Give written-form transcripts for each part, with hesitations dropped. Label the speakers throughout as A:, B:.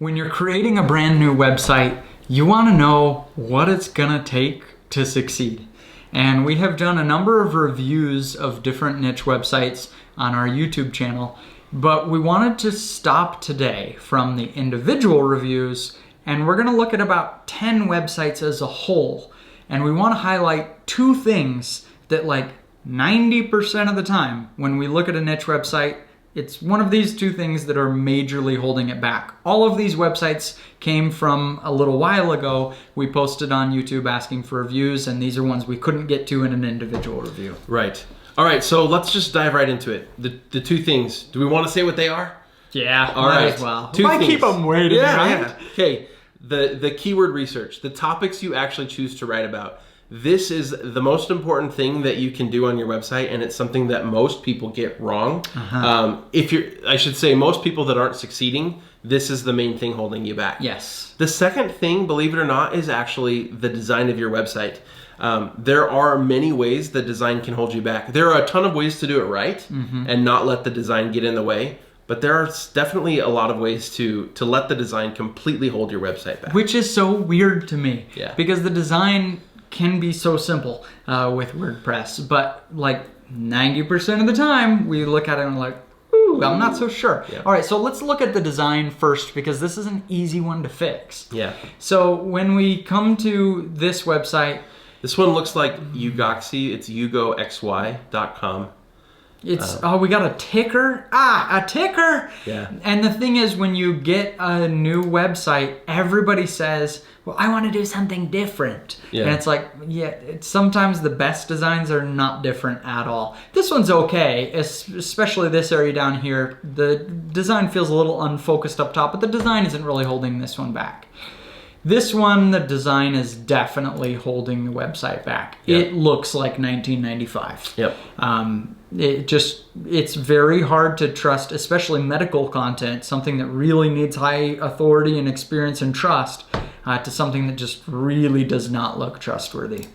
A: When you're creating a brand new website, you want to know what it's gonna take to succeed. And we have done a number of reviews of different niche websites on our YouTube channel, but we wanted to stop today from the individual reviews, and we're gonna look at about 10 websites as a whole. And we wanna highlight two things that, like, 90% of the time when we look at a niche website, it's one of these two things that are majorly holding it back. All of these websites came from a little while ago. We posted on YouTube asking for reviews, and these are ones we couldn't get to in an individual review.
B: Right. All right, so let's just dive right into it. The two things. Do we want to say what they are?
A: Yeah,
B: all right.
A: As well.
B: Two things.
A: Keep them waiting, right?
B: Yeah. Okay, the keyword research, the topics you actually choose to write about. This is the most important thing that you can do on your website, and it's something that most people get wrong. I should say most people that aren't succeeding, this is the main thing holding you back.
A: Yes.
B: The second thing, believe it or not, is actually the design of your website. There are many ways the design can hold you back. There are a ton of ways to do it right and not let the design get in the way. But there are definitely a lot of ways to let the design completely hold your website back.
A: Which is so weird to me.
B: Yeah.
A: Because the design can be so simple with WordPress, but like 90% of the time we look at it and we're like, ooh, I'm not so sure.
B: Yeah.
A: All right, so let's look at the design first, because this is an easy one to fix.
B: Yeah.
A: So when we come to this website,
B: this one looks like Ugoxy. It's ugoxy.com.
A: It's, we got a ticker. A ticker!
B: Yeah.
A: And the thing is, when you get a new website, everybody says, well, I want to do something different.
B: Yeah.
A: And it's like, sometimes the best designs are not different at all. This one's okay, especially this area down here. The design feels a little unfocused up top, but the design isn't really holding this one back. This one, the design is definitely holding the website back.
B: Yep.
A: It looks like 1995.
B: Yep.
A: It's very hard to trust, especially medical content, something that really needs high authority and experience and trust, to something that just really does not look trustworthy.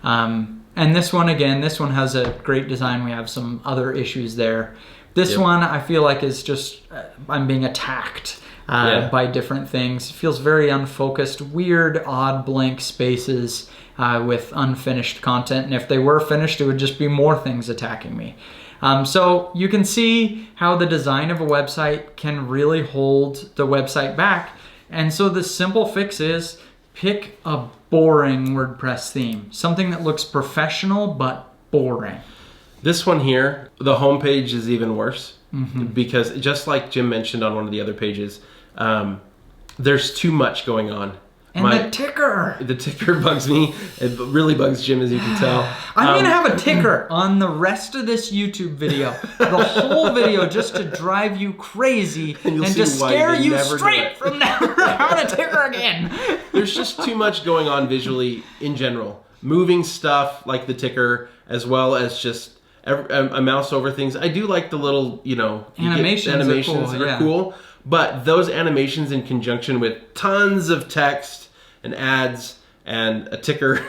A: And this one, again, this one has a great design. We have some other issues there. This one, I feel like, is just, I'm being attacked by different things. It feels very unfocused, weird, odd blank spaces with unfinished content. And if they were finished, it would just be more things attacking me. So you can see how the design of a website can really hold the website back. And so the simple fix is pick a boring WordPress theme, something that looks professional but boring.
B: This one here, the homepage is even worse because just like Jim mentioned on one of the other pages, there's too much going on.
A: And the ticker!
B: The ticker bugs me. It really bugs Jim, as you can tell.
A: I'm going to have a ticker on the rest of this YouTube video. The whole video, just to drive you crazy and to scare you straight from never having a ticker again.
B: There's just too much going on visually in general. Moving stuff like the ticker, as well as just a mouse over things. I do like the little, animations are cool. But those animations in conjunction with tons of text and ads and a ticker,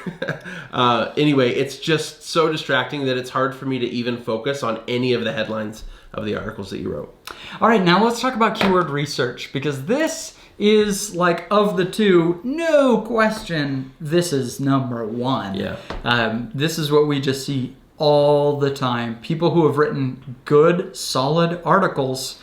B: anyway, it's just so distracting that it's hard for me to even focus on any of the headlines of the articles that you wrote. All
A: right, now let's talk about keyword research, because this is, like, of the two, no question, this is number one.
B: Yeah.
A: This is what we just see all the time. People who have written good, solid articles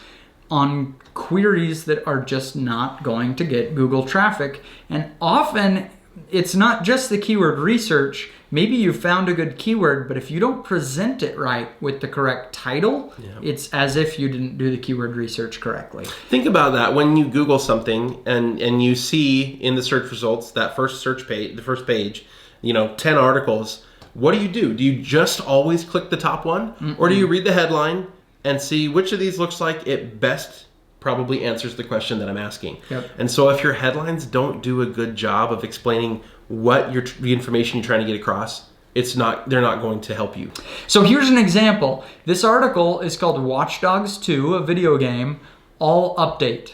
A: on queries that are just not going to get Google traffic. And often it's not just the keyword research. Maybe you found a good keyword, but if you don't present it right with the correct title, it's as if you didn't do the keyword research correctly.
B: Think about that when you Google something and you see in the search results, that first search page, the first page, 10 articles. What do? Do you just always click the top one? Or do you read the headline and see which of these looks like it best probably answers the question that I'm asking?
A: Yep.
B: And so if your headlines don't do a good job of explaining what the information you're trying to get across, they're not going to help you.
A: So here's an example. This article is called Watch Dogs 2, a video game, all update.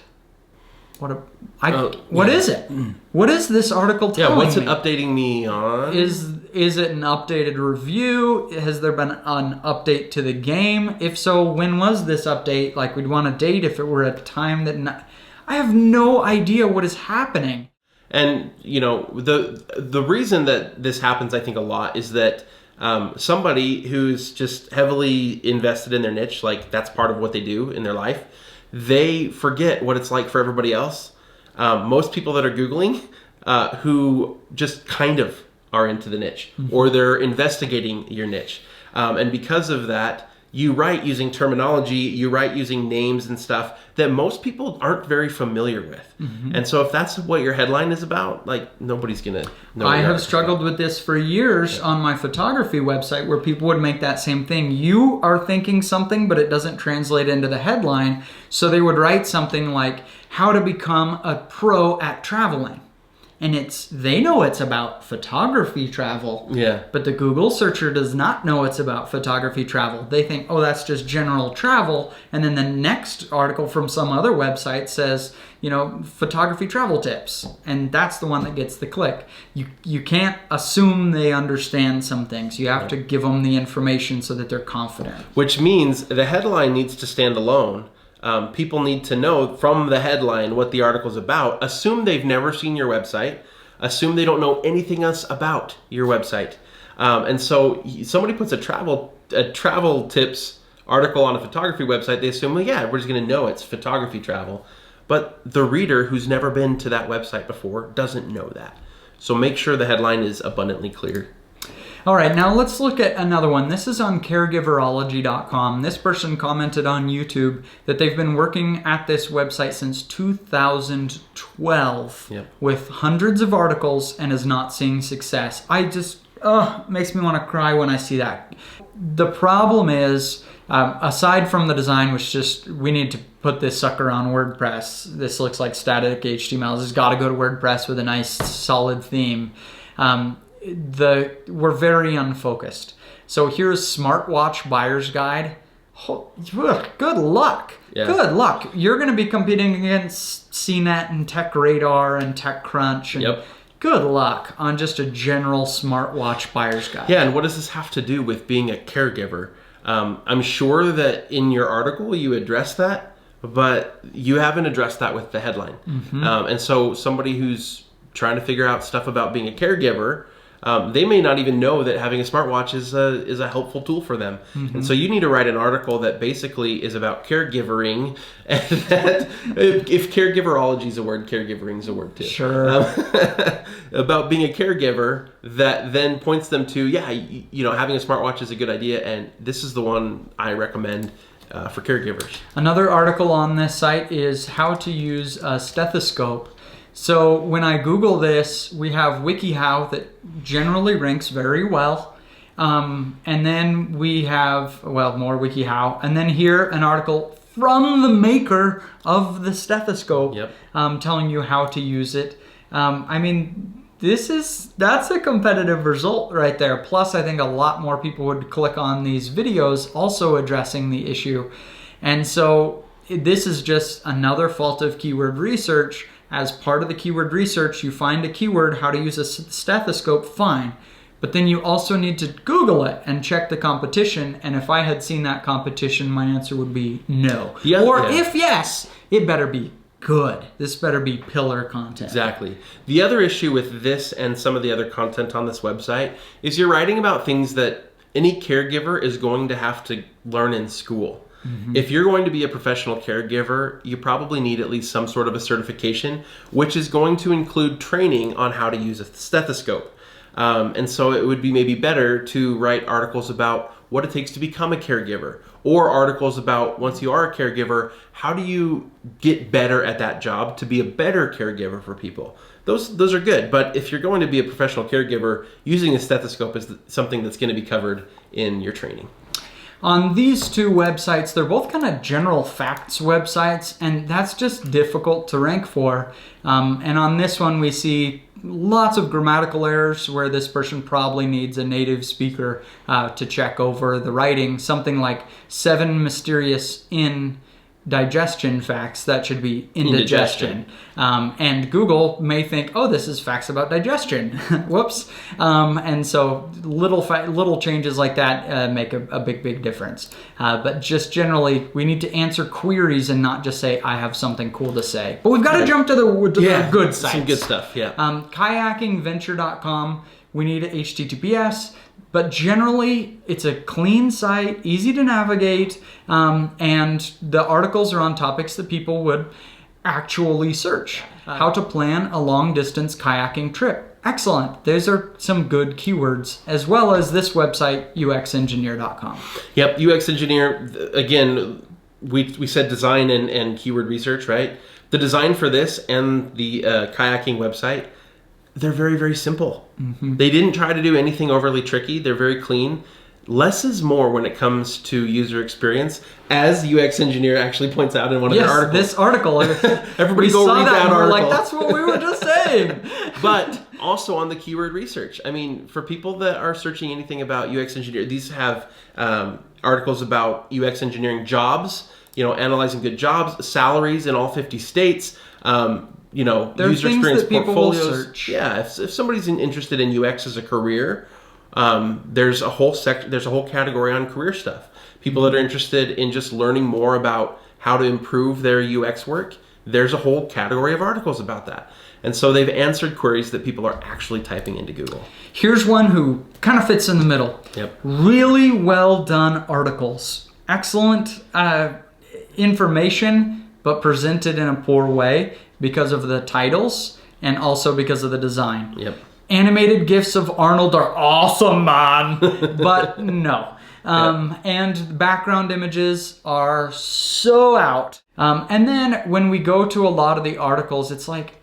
A: What is it? What is this article telling me?
B: What's it updating me on?
A: Is it an updated review? Has there been an update to the game? If so, when was this update? Like, we'd want a date if it were a time that... I have no idea what is happening.
B: And, you know, the reason that this happens, I think, a lot is that somebody who's just heavily invested in their niche, like that's part of what they do in their life, they forget what it's like for everybody else. Most people that are Googling who just kind of are into the niche, or they're investigating your niche. And because of that, you write using terminology, you write using names and stuff that most people aren't very familiar with. And so if that's what your headline is about, like nobody's going to know.
A: I have struggled with this for years on my photography website, where people would make that same thing. You are thinking something, but it doesn't translate into the headline. So they would write something like, how to become a pro at traveling. And they know it's about photography travel.
B: Yeah.
A: But the Google searcher does not know it's about photography travel. They think, oh, that's just general travel. And then the next article from some other website says, you know, photography travel tips. And that's the one that gets the click. You can't assume they understand some things. You have to give them the information so that they're confident.
B: Which means the headline needs to stand alone. People need to know from the headline what the article's about. Assume they've never seen your website. Assume they don't know anything else about your website. And so somebody puts a travel tips article on a photography website, they assume, well, yeah, everybody's going to know it's photography travel. But the reader who's never been to that website before doesn't know that. So make sure the headline is abundantly clear.
A: All right, now let's look at another one. This is on caregiverology.com. This person commented on YouTube that they've been working at this website since 2012 with hundreds of articles and is not seeing success. Makes me want to cry when I see that. The problem is, aside from the design, which just, we need to put this sucker on WordPress. This looks like static HTML. This has got to go to WordPress with a nice solid theme. We're very unfocused. So here's Smartwatch Buyer's Guide. Good luck. Yeah. Good luck. You're going to be competing against CNET and TechRadar and TechCrunch. And good luck on just a general smartwatch buyer's guide.
B: Yeah, and what does this have to do with being a caregiver? I'm sure that in your article you address that, but you haven't addressed that with the headline. And so somebody who's trying to figure out stuff about being a caregiver, they may not even know that having a smartwatch is a helpful tool for them. And so you need to write an article that basically is about caregivering, and that if caregiverology is a word, caregivering is a word too.
A: Sure.
B: About being a caregiver that then points them to, having a smartwatch is a good idea, and this is the one I recommend for caregivers.
A: Another article on this site is how to use a stethoscope. So when I Google this, we have WikiHow that generally ranks very well. And then we have, more WikiHow. And then here, an article from the maker of the stethoscope telling you how to use it. That's a competitive result right there. Plus, I think a lot more people would click on these videos also addressing the issue. And so this is just another fault of keyword research. As part of the keyword research, you find a keyword, how to use a stethoscope, fine. But then you also need to Google it and check the competition. And if I had seen that competition, my answer would be no. If yes, it better be good. This better be pillar content.
B: Exactly. The other issue with this and some of the other content on this website is you're writing about things that any caregiver is going to have to learn in school. If you're going to be a professional caregiver, you probably need at least some sort of a certification, which is going to include training on how to use a stethoscope. And so it would be maybe better to write articles about what it takes to become a caregiver, or articles about, once you are a caregiver, how do you get better at that job to be a better caregiver for people. Those are good, but if you're going to be a professional caregiver, using a stethoscope is something that's going to be covered in your training.
A: On these two websites, they're both kind of general facts websites, and that's just difficult to rank for. And on this one, we see lots of grammatical errors where this person probably needs a native speaker to check over the writing. Something like 7 mysterious in digestion facts, that should be indigestion. And Google may think, oh, this is facts about digestion. Whoops. And so little changes like that make a big difference. But just generally, we need to answer queries and not just say, I have something cool to say. But we've got to jump to the good sites.
B: Some good stuff, yeah.
A: Kayakingventure.com, we need HTTPS. But generally, it's a clean site, easy to navigate, and the articles are on topics that people would actually search. How to plan a long-distance kayaking trip. Excellent. Those are some good keywords, as well as this website, uxengineer.com.
B: Yep, UX Engineer, again, we said design and keyword research, right? The design for this and the kayaking website, they're very, very simple. Mm-hmm. They didn't try to do anything overly tricky. They're very clean. Less is more when it comes to user experience, as UX Engineer actually points out in one of their articles.
A: This article.
B: Everybody go read that article.
A: We're like, that's what we were just saying.
B: But also on the keyword research. I mean, for people that are searching anything about UX Engineer, these have articles about UX engineering jobs, analyzing good jobs, salaries in all 50 states, user experience portfolios. Yeah, if somebody's interested in UX as a career, there's a whole category on career stuff. People that are interested in just learning more about how to improve their UX work, there's a whole category of articles about that. And so they've answered queries that people are actually typing into Google.
A: Here's one who kind of fits in the middle.
B: Yep.
A: Really well done articles. Excellent information, but presented in a poor way because of the titles and also because of the design.
B: Yep.
A: Animated GIFs of Arnold are awesome, man, but no. And background images are so out. And then when we go to a lot of the articles, it's like,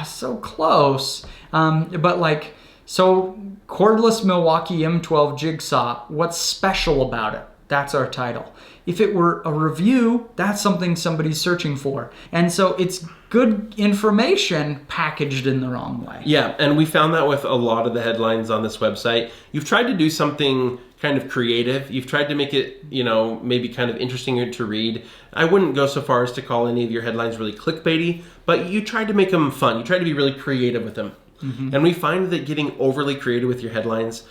A: so close. So cordless Milwaukee M12 jigsaw, what's special about it? That's our title. If it were a review, that's something somebody's searching for. And so it's good information packaged in the wrong way.
B: Yeah, and we found that with a lot of the headlines on this website. You've tried to do something kind of creative. You've tried to make it, maybe kind of interesting to read. I wouldn't go so far as to call any of your headlines really clickbaity, but you tried to make them fun. You tried to be really creative with them. Mm-hmm. And we find that getting overly creative with your headlines,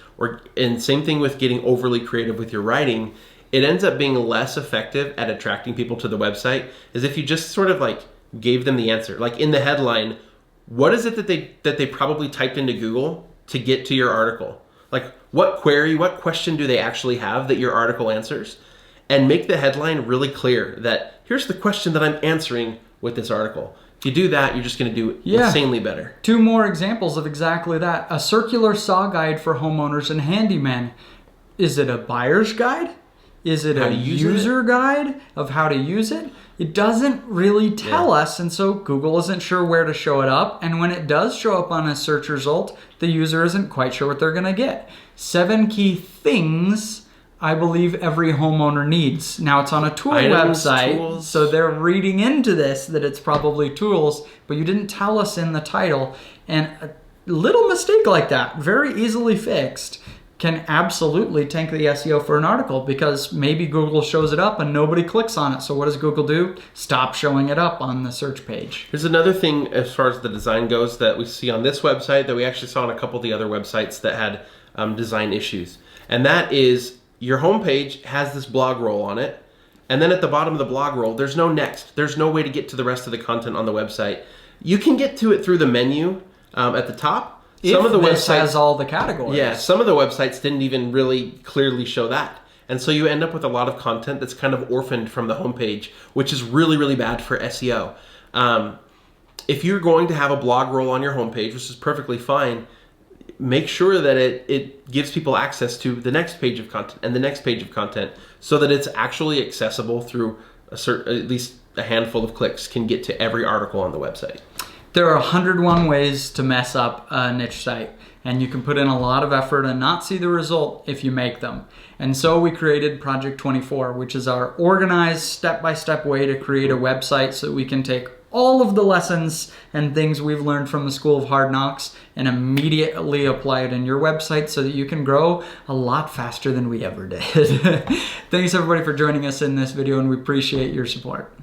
B: and same thing with getting overly creative with your writing, it ends up being less effective at attracting people to the website as if you just sort of like gave them the answer. Like in the headline, what is it that they probably typed into Google to get to your article? Like what question do they actually have that your article answers? And make the headline really clear that here's the question that I'm answering with this article. If you do that, you're just going to do insanely better.
A: 2 more examples of exactly that. A circular saw guide for homeowners and handymen. Is it a buyer's guide? Is it a user guide of how to use it? It doesn't really tell us, and so Google isn't sure where to show it up. And when it does show up on a search result, the user isn't quite sure what they're going to get. 7 key things I believe every homeowner needs. Now, it's on a tool website, tools. So they're reading into this that it's probably tools, but you didn't tell us in the title. And a little mistake like that, very easily fixed, can absolutely tank the SEO for an article because maybe Google shows it up and nobody clicks on it. So what does Google do? Stop showing it up on the search page.
B: There's another thing as far as the design goes that we see on this website that we actually saw on a couple of the other websites that had design issues. And that is your homepage has this blog roll on it. And then at the bottom of the blog roll, there's no next. There's no way to get to the rest of the content on the website. You can get to it through the menu at the top.
A: Some of the websites has all the categories.
B: Yeah, some of the websites didn't even really clearly show that. And so you end up with a lot of content that's kind of orphaned from the homepage, which is really, really bad for SEO. If you're going to have a blog roll on your homepage, which is perfectly fine, make sure that it gives people access to the next page of content and the next page of content so that it's actually accessible through at least a handful of clicks can get to every article on the website.
A: There are 101 ways to mess up a niche site, and you can put in a lot of effort and not see the result if you make them. And so we created Project 24, which is our organized step-by-step way to create a website so that we can take all of the lessons and things we've learned from the School of Hard Knocks and immediately apply it in your website so that you can grow a lot faster than we ever did. Thanks everybody for joining us in this video, and we appreciate your support.